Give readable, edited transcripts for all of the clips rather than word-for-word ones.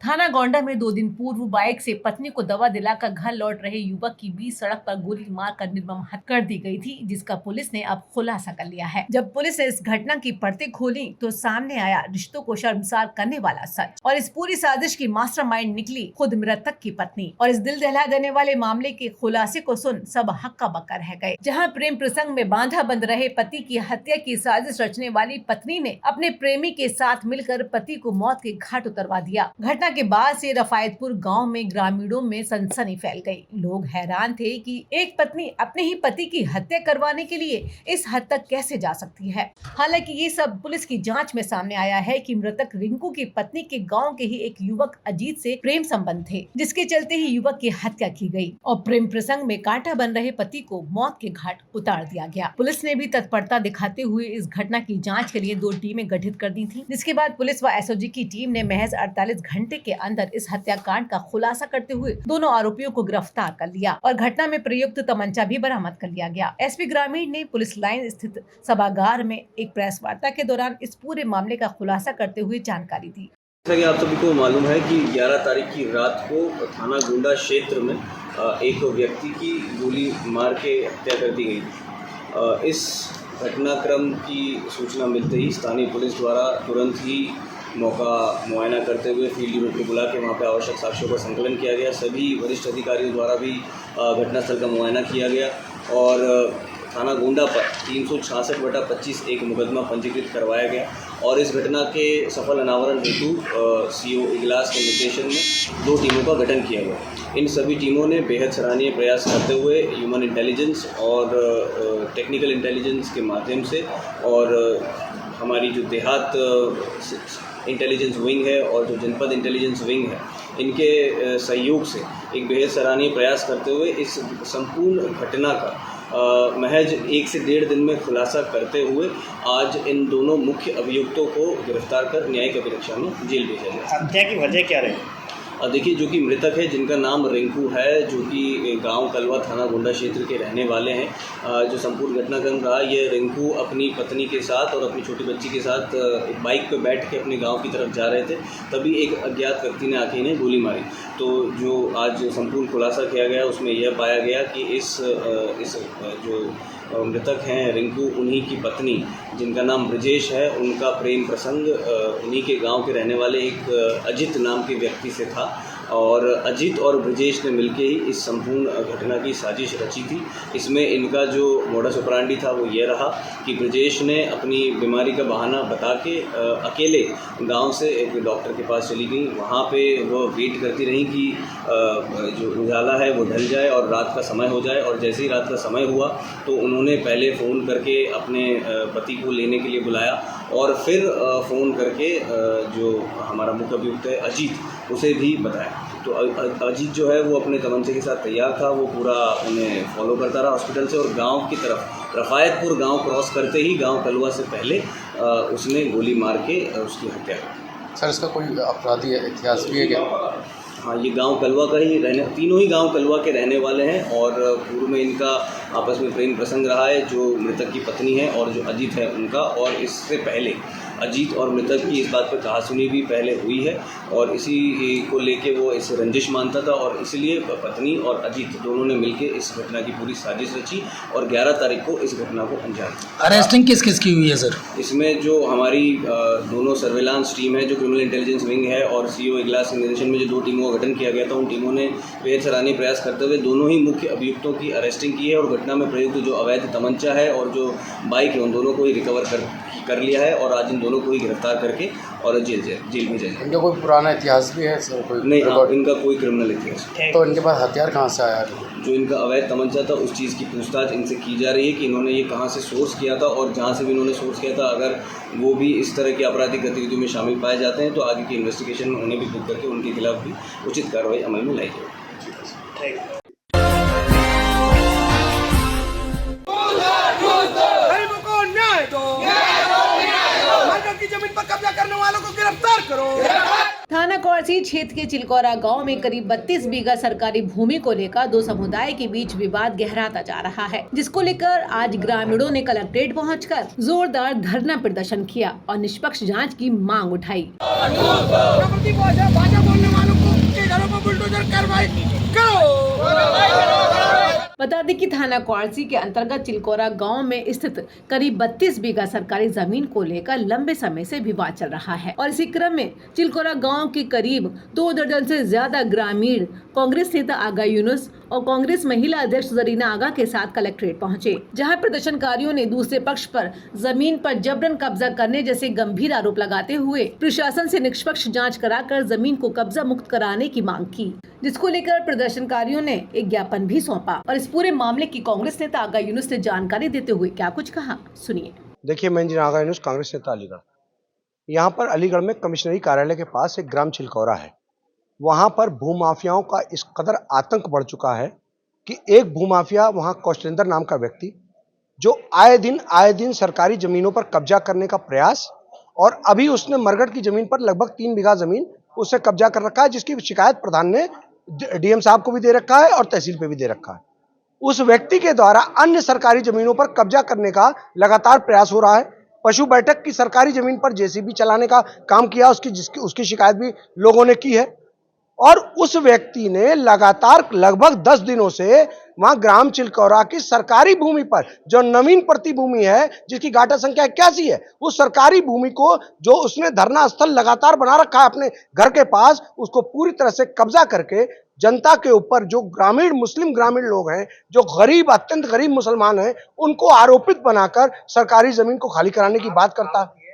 थाना गोंडा में 2 दिन पूर्व बाइक से पत्नी को दवा दिलाकर घर लौट रहे युवक की बीच सड़क पर गोली मारकर निर्मम हत्या कर दी गई थी, जिसका पुलिस ने अब खुलासा कर लिया है। जब पुलिस ने इस घटना की परतें खोली तो सामने आया रिश्तों को शर्मसार करने वाला सच, और इस पूरी साजिश की मास्टरमाइंड निकली खुद मृतक की पत्नी। और इस दिल दहला देने वाले मामले के खुलासे को सुन सब हक्का बक्का रह गए। जहाँ प्रेम प्रसंग में बांधा बंद रहे पति की हत्या की साजिश रचने वाली पत्नी ने अपने प्रेमी के साथ मिलकर पति को मौत के घाट उतरवा दिया। घटना के बाद से रफायतपुर गांव में ग्रामीणों में सनसनी फैल गई। लोग हैरान थे कि एक पत्नी अपने ही पति की हत्या करवाने के लिए इस हद तक कैसे जा सकती है। हालांकि ये सब पुलिस की जांच में सामने आया है कि मृतक रिंकू की पत्नी के गांव के ही एक युवक अजीत से प्रेम संबंध थे, जिसके चलते ही युवक की हत्या की गई और प्रेम प्रसंग में कांटा बन रहे पति को मौत के घाट उतार दिया गया। पुलिस ने भी तत्परता दिखाते हुए इस घटना की जाँच के लिए 2 टीमें गठित कर दी थी, जिसके बाद पुलिस व एसओजी की टीम ने महज 48 घंटे के अंदर इस हत्याकांड का खुलासा करते हुए दोनों आरोपियों को गिरफ्तार कर लिया और घटना में प्रयुक्त तमंचा भी बरामद कर लिया गया। एसपी ग्रामीण ने पुलिस लाइन स्थित सभागार में एक प्रेस वार्ता के दौरान इस पूरे मामले का खुलासा करते हुए जानकारी दी। जैसा कि आप सभी को मालूम है कि 11 तारीख की रात को थाना गोंडा क्षेत्र में एक व्यक्ति की गोली मार के हत्या कर दी गई थी। इस घटनाक्रम की सूचना मिलते ही स्थानीय पुलिस द्वारा तुरंत ही मौका मुआयना करते हुए फील्ड यूनिट को बुला के वहाँ पर आवश्यक साक्ष्यों का संकलन किया गया। सभी वरिष्ठ अधिकारियों द्वारा भी घटनास्थल का मुआयना किया गया और थाना गोंडा पर 366/25 एक मुकदमा पंजीकृत करवाया गया और इस घटना के सफल अनावरण हेतु सीओ इगलास के निर्देशन में 2 टीमों का गठन किया गया। इन सभी टीमों ने बेहद सराहनीय प्रयास करते हुए ह्यूमन इंटेलिजेंस और टेक्निकल इंटेलिजेंस के माध्यम से और हमारी जो देहात इंटेलिजेंस विंग है और जो जनपद इंटेलिजेंस विंग है, इनके सहयोग से एक बेहद सराहनीय प्रयास करते हुए इस संपूर्ण घटना का महज 1 से 1.5 दिन में खुलासा करते हुए आज इन दोनों मुख्य अभियुक्तों को गिरफ्तार कर न्यायिक अभिरक्षा में जेल भेजा गया। हत्या की वजह क्या रही? देखिए, जो कि मृतक है जिनका नाम रिंकू है, जो कि गांव कलवा थाना गोंडा क्षेत्र के रहने वाले हैं, जो संपूर्ण घटनाक्रम रहा, ये रिंकू अपनी पत्नी के साथ और अपनी छोटी बच्ची के साथ एक बाइक पर बैठ के अपने गांव की तरफ जा रहे थे, तभी एक अज्ञात व्यक्ति ने आके इन्हें गोली मारी। तो जो आज संपूर्ण खुलासा किया गया उसमें यह पाया गया कि इस जो मृतक हैं रिंकू, उन्हीं की पत्नी जिनका नाम ब्रजेश है, उनका प्रेम प्रसंग उन्हीं के गांव के रहने वाले एक अजित नाम के व्यक्ति से था और अजित और ब्रजेश ने मिलके ही इस संपूर्ण घटना की साजिश रची थी। इसमें इनका जो मोडस ऑपरेंडी था वो ये रहा कि ब्रजेश ने अपनी बीमारी का बहाना बता के अकेले गांव से एक डॉक्टर के पास चली गई। वहाँ पे वो वेट करती रही कि जो उजाला है वो ढल जाए और रात का समय हो जाए, और जैसे ही रात का समय हुआ तो उन्होंने पहले फ़ोन करके अपने पति को लेने के लिए बुलाया और फिर फ़ोन करके जो हमारा मुख्य अभियुक्त है अजीत, उसे भी बताया। तो अजीत जो है वो अपने तमंचे के साथ तैयार था, वो पूरा उन्हें फॉलो करता रहा हॉस्पिटल से और गांव की तरफ रफायतपुर गांव क्रॉस करते ही गांव कलवा से पहले उसने गोली मार के उसकी हत्या की। सर, इसका कोई आपराधी इतिहास भी है क्या? हाँ, ये गांव कलवा का ही तीनों ही गांव कलवा के रहने वाले हैं और पूर्व में इनका आपस में प्रेम प्रसंग रहा है, जो मृतक की पत्नी है और जो अजीत है उनका। और इससे पहले अजीत और मृतक की इस बात पर कहासुनी भी पहले हुई है और इसी को लेके वो इसे रंजिश मानता था और इसलिए पत्नी और अजीत दोनों ने मिलकर इस घटना की पूरी साजिश रची और 11 तारीख को इस घटना को अंजाम दिया। अरेस्टिंग किस किस की हुई है सर? इसमें जो हमारी दोनों सर्वेलांस टीम है, जो क्रिमिनल इंटेलिजेंस विंग है, और सीओ इगलास के निर्देशन में जो 2 टीमों का गठन किया गया था, उन टीमों ने बेहद सराहनीय प्रयास करते हुए दोनों ही मुख्य अभियुक्तों की अरेस्टिंग की है और घटना में प्रयुक्त जो अवैध तमंचा है और जो बाइक है उन दोनों को ही रिकवर कर लिया है और आज इन दोनों को ही गिरफ्तार करके और जेल में जाए। इनका कोई पुराना इतिहास भी है सर? कोई नहीं, इनका कोई क्रिमिनल इतिहास। तो इनके पास हथियार कहाँ से आया? जो इनका अवैध तमंचा था उस चीज़ की पूछताछ इनसे की जा रही है कि इन्होंने ये कहाँ से सोर्स किया था और जहाँ से भी इन्होंने सोर्स किया था, अगर वो भी इस तरह की आपराधिक गतिविधियों में शामिल पाए जाते हैं तो आगे की इन्वेस्टिगेशन में उन्हें भी बुक करके उनके खिलाफ भी उचित कार्रवाई अमल में लाई जाएगी। जमीन पर कब्जा करने वालों को गिरफ्तार करो। थाना कोरसी क्षेत्र के चिलकोरा गांव में करीब 32 बीघा सरकारी भूमि को लेकर 2 समुदाय के बीच विवाद गहराता जा रहा है, जिसको लेकर आज ग्रामीणों ने कलेक्ट्रेट पहुंचकर जोरदार धरना प्रदर्शन किया और निष्पक्ष जांच की मांग उठाई। बता दें कि थाना क्वारसी के अंतर्गत चिलकोरा गांव में स्थित करीब 32 बीघा सरकारी जमीन को लेकर लंबे समय से विवाद चल रहा है और इसी क्रम में चिलकोरा गांव के करीब 2 दर्जन से ज्यादा ग्रामीण कांग्रेस नेता आगा यूनुस और कांग्रेस महिला अध्यक्ष जरीना आगा के साथ कलेक्ट्रेट पहुंचे, जहां प्रदर्शनकारियों ने दूसरे पक्ष पर जमीन पर जबरन कब्जा करने जैसे गंभीर आरोप लगाते हुए प्रशासन से निष्पक्ष जांच कराकर जमीन को कब्जा मुक्त कराने की मांग की, जिसको लेकर प्रदर्शनकारियों ने एक ज्ञापन भी सौंपा। और इस पूरे मामले की कांग्रेस नेता आगा यूनुस ने जानकारी देते हुए क्या कुछ कहा, सुनिए। देखिए, मैं इंजीनियर आगा यूनुस, कांग्रेस नेता अलीगढ़। यहाँ पर अलीगढ़ में कमिश्नरी कार्यालय के पास एक ग्राम चिलकोरा है। वहाँ पर भूमाफियाओं का इस कदर आतंक बढ़ चुका है कि एक भूमाफिया वहाँ कौशलेंद्र नाम का व्यक्ति, जो आए दिन सरकारी जमीनों पर कब्जा करने का प्रयास, और अभी उसने मरगढ़ की जमीन पर लगभग 3 बीघा जमीन उससे कब्जा कर रखा है, जिसकी शिकायत प्रधान ने डीएम साहब को भी दे रखा है और तहसील पे भी दे रखा है। उस व्यक्ति के द्वारा अन्य सरकारी जमीनों पर कब्जा करने का लगातार प्रयास हो रहा है। पशु बैठक की सरकारी जमीन पर जेसीबी चलाने का काम किया, उसकी शिकायत भी लोगों ने की है। और उस व्यक्ति ने लगातार लगभग 10 दिनों से वहां ग्राम चिलकोरा की सरकारी भूमि पर, जो नवीन प्रति भूमि है जिसकी गाटा संख्या 81 है, उस सरकारी भूमि को जो उसने धरना स्थल लगातार बना रखा है अपने घर के पास, उसको पूरी तरह से कब्जा करके जनता के ऊपर, जो मुस्लिम ग्रामीण लोग हैं, जो गरीब, अत्यंत गरीब मुसलमान हैं, उनको आरोपित बनाकर सरकारी जमीन को खाली कराने की बात करता है।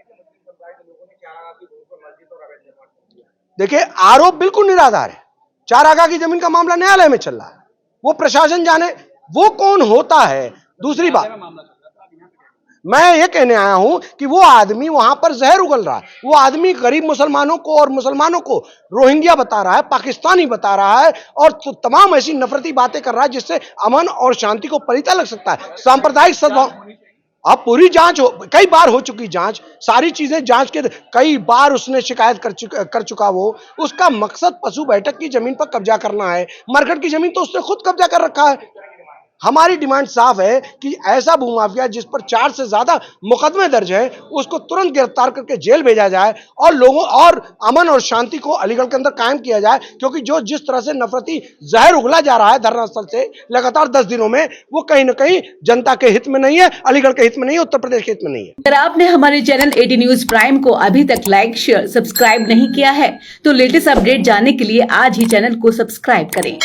देखिए, आरोप बिल्कुल निराधार है। 4 आगा की जमीन का मामला न्यायालय में चल रहा है, वो प्रशासन जाने वो कौन होता है। दूसरी बात, मैं ये कहने आया हूं कि वो आदमी वहां पर जहर उगल रहा है। वो आदमी गरीब मुसलमानों को और मुसलमानों को रोहिंग्या बता रहा है, पाकिस्तानी बता रहा है, और तमाम ऐसी नफरती बातें कर रहा है जिससे अमन और शांति को पलीता लग सकता है। सांप्रदायिक सद्भाव, अब पूरी जांच कई बार हो चुकी जांच, सारी चीजें जांच के कई बार उसने शिकायत कर चुका। वो उसका मकसद पशु बैठक की जमीन पर कब्जा करना है। मरगढ़ की जमीन तो उसने खुद कब्जा कर रखा है। हमारी डिमांड साफ है कि ऐसा भूमाफिया जिस पर 4 से ज्यादा मुकदमे दर्ज हैं, उसको तुरंत गिरफ्तार करके जेल भेजा जाए और लोगों और अमन और शांति को अलीगढ़ के अंदर कायम किया जाए। क्योंकि जो जिस तरह से नफरती जहर उगला जा रहा है धरना स्थल से लगातार 10 दिनों में, वो कहीं ना कहीं जनता के हित में नहीं है, अलीगढ़ के हित में नहीं है, उत्तर प्रदेश के हित में नहीं है। अगर आपने हमारे चैनल 80 न्यूज प्राइम को अभी तक लाइक, शेयर, सब्सक्राइब नहीं किया है तो लेटेस्ट अपडेट जानने के लिए आज ही चैनल को सब्सक्राइब करें।